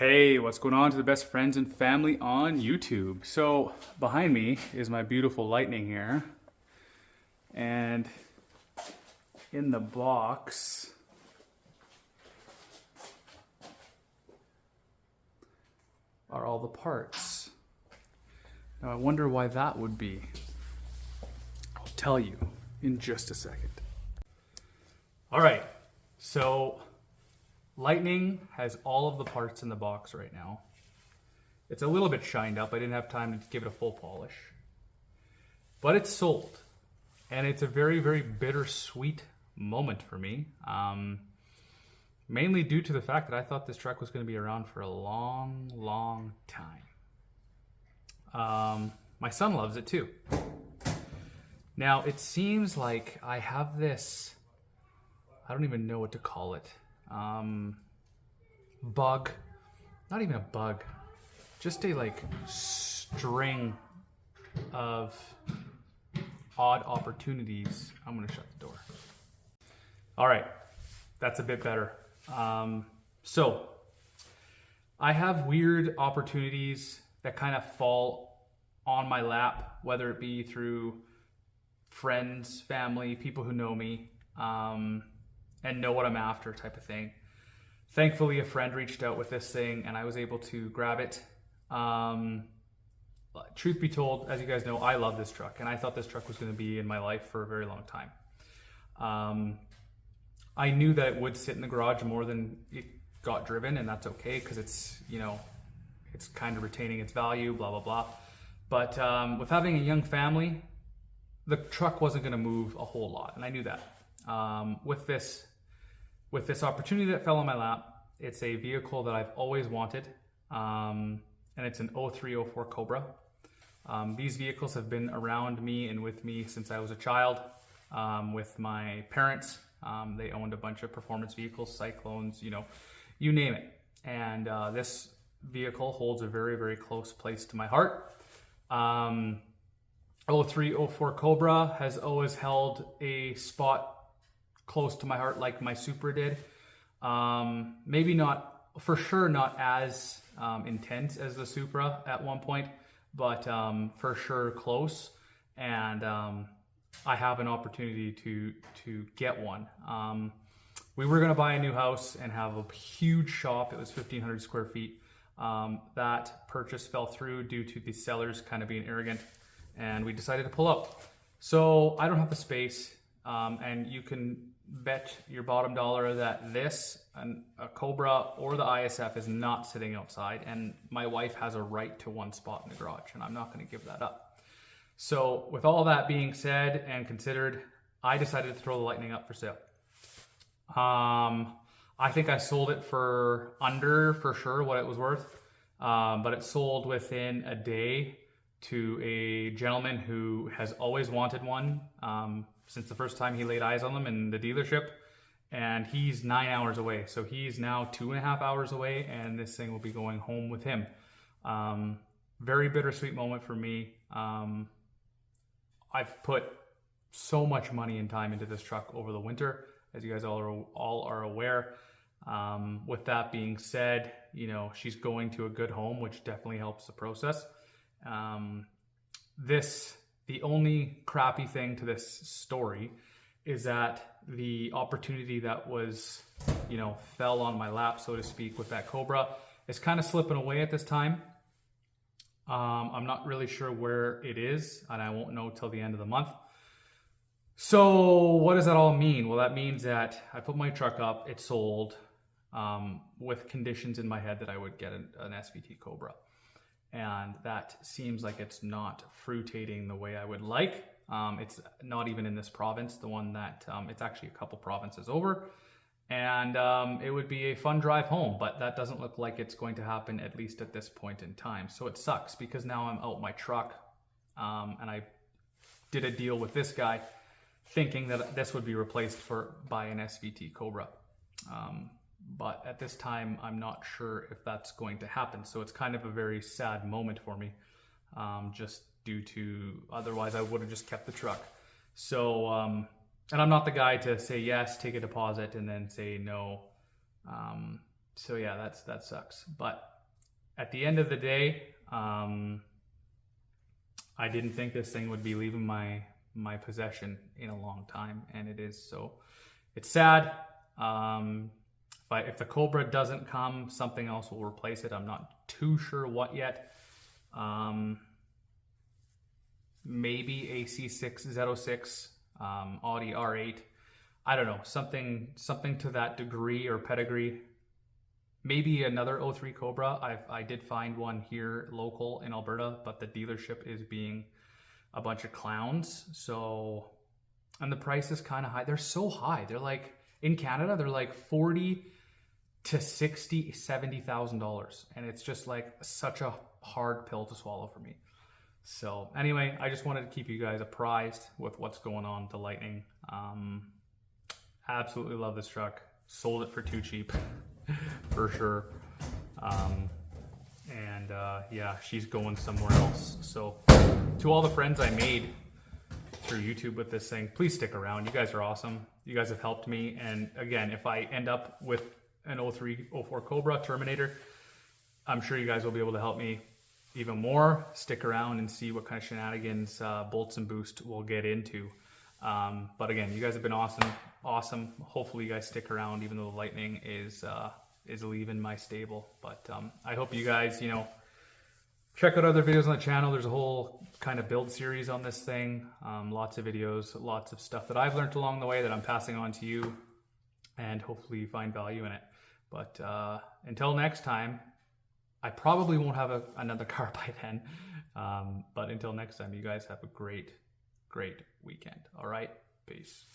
Hey, what's going on to the best friends and family on YouTube? So behind me is my beautiful Lightning here. And in the box are all the parts. Now I wonder why that would be. I'll tell you in just a second. All right, so Lightning has all of the parts in the box right now. It's a little bit shined up. I didn't have time to give it a full polish. But it's sold. And it's a very, very bittersweet moment for me. Mainly due to the fact that I thought this truck was going to be around for a long, long time. My son loves it too. Now, it seems like I have this, I don't even know what to call it. Bug, not even a bug, just a string of odd opportunities. I'm gonna shut the door. All right, that's a bit better. So I have weird opportunities that kind of fall on my lap, whether it be through friends, family, people who know me, and know what I'm after type of thing. Thankfully, a friend reached out with this thing and I was able to grab it. Truth be told, as you guys know, I love this truck and I thought this truck was going to be in my life for a very long time. I knew that it would sit in the garage more than it got driven, and that's okay because it's, it's kind of retaining its value, blah, blah, blah. But with having a young family, the truck wasn't going to move a whole lot, and I knew that. With this opportunity that fell on my lap, it's a vehicle that I've always wanted, and it's an 0304 Cobra. These vehicles have been around me and with me since I was a child. With my parents, they owned a bunch of performance vehicles, Cyclones, you name it. And this vehicle holds a very, very close place to my heart. 0304 Cobra has always held a spot close to my heart like my Supra did. Maybe not, for sure not as intense as the Supra at one point, but for sure close. And I have an opportunity to get one. We were gonna buy a new house and have a huge shop. It was 1,500 square feet. That purchase fell through due to the sellers kind of being arrogant, and we decided to pull up. So I don't have the space, and you can bet your bottom dollar that this, a Cobra or the ISF, is not sitting outside, and my wife has a right to one spot in the garage, and I'm not going to give that up. So with all that being said and considered, I decided to throw the Lightning up for sale. I think I sold it for under, for sure, what it was worth, but it sold within a day to a gentleman who has always wanted one since the first time he laid eyes on them in the dealership, and he's 9 hours away. So he's now 2.5 hours away, and this thing will be going home with him. Very bittersweet moment for me. I've put so much money and time into this truck over the winter, as you guys all are aware. With that being said, she's going to a good home, which definitely helps the process. The only crappy thing to this story is that the opportunity that was, fell on my lap, so to speak, with that Cobra is kind of slipping away at this time. I'm not really sure where it is, and I won't know till the end of the month. So what does that all mean? Well, that means that I put my truck up, it sold, with conditions in my head that I would get an SVT Cobra. And that seems like it's not fruitating the way I would like. It's not even in this province, the one that, it's actually a couple provinces over. And it would be a fun drive home, but that doesn't look like it's going to happen, at least at this point in time. So it sucks because now I'm out my truck, and I did a deal with this guy thinking that this would be replaced by an SVT Cobra. But at this time, I'm not sure if that's going to happen. So it's kind of a very sad moment for me, just due to, otherwise I would have just kept the truck. So, and I'm not the guy to say yes, take a deposit, and then say no. So yeah, that sucks. But at the end of the day, I didn't think this thing would be leaving my possession in a long time, and it is. So it's sad. If the Cobra doesn't come, something else will replace it. I'm not too sure what yet. Maybe a C6 Z06, Audi R8. I don't know, something to that degree or pedigree. Maybe another 03 Cobra. I did find one here local in Alberta, but the dealership is being a bunch of clowns. So, and the price is kind of high. They're so high. They're like, in Canada, they're like 40 to 60, $70,000. And it's just like such a hard pill to swallow for me. So anyway, I just wanted to keep you guys apprised with what's going on with the Lightning. Absolutely love this truck. Sold it for too cheap, for sure. Yeah, she's going somewhere else. So to all the friends I made through YouTube with this thing, please stick around. You guys are awesome. You guys have helped me. And again, if I end up with an 03, 04 Cobra Terminator, I'm sure you guys will be able to help me even more. Stick around and see what kind of shenanigans Bolts and Boost will get into. But again, you guys have been awesome. Hopefully you guys stick around, even though the Lightning is leaving my stable. But I hope you guys, check out other videos on the channel. There's a whole kind of build series on this thing. Lots of videos, lots of stuff that I've learned along the way that I'm passing on to you, and hopefully you find value in it. But until next time, I probably won't have another car by then. But until next time, you guys have a great weekend. All right, peace.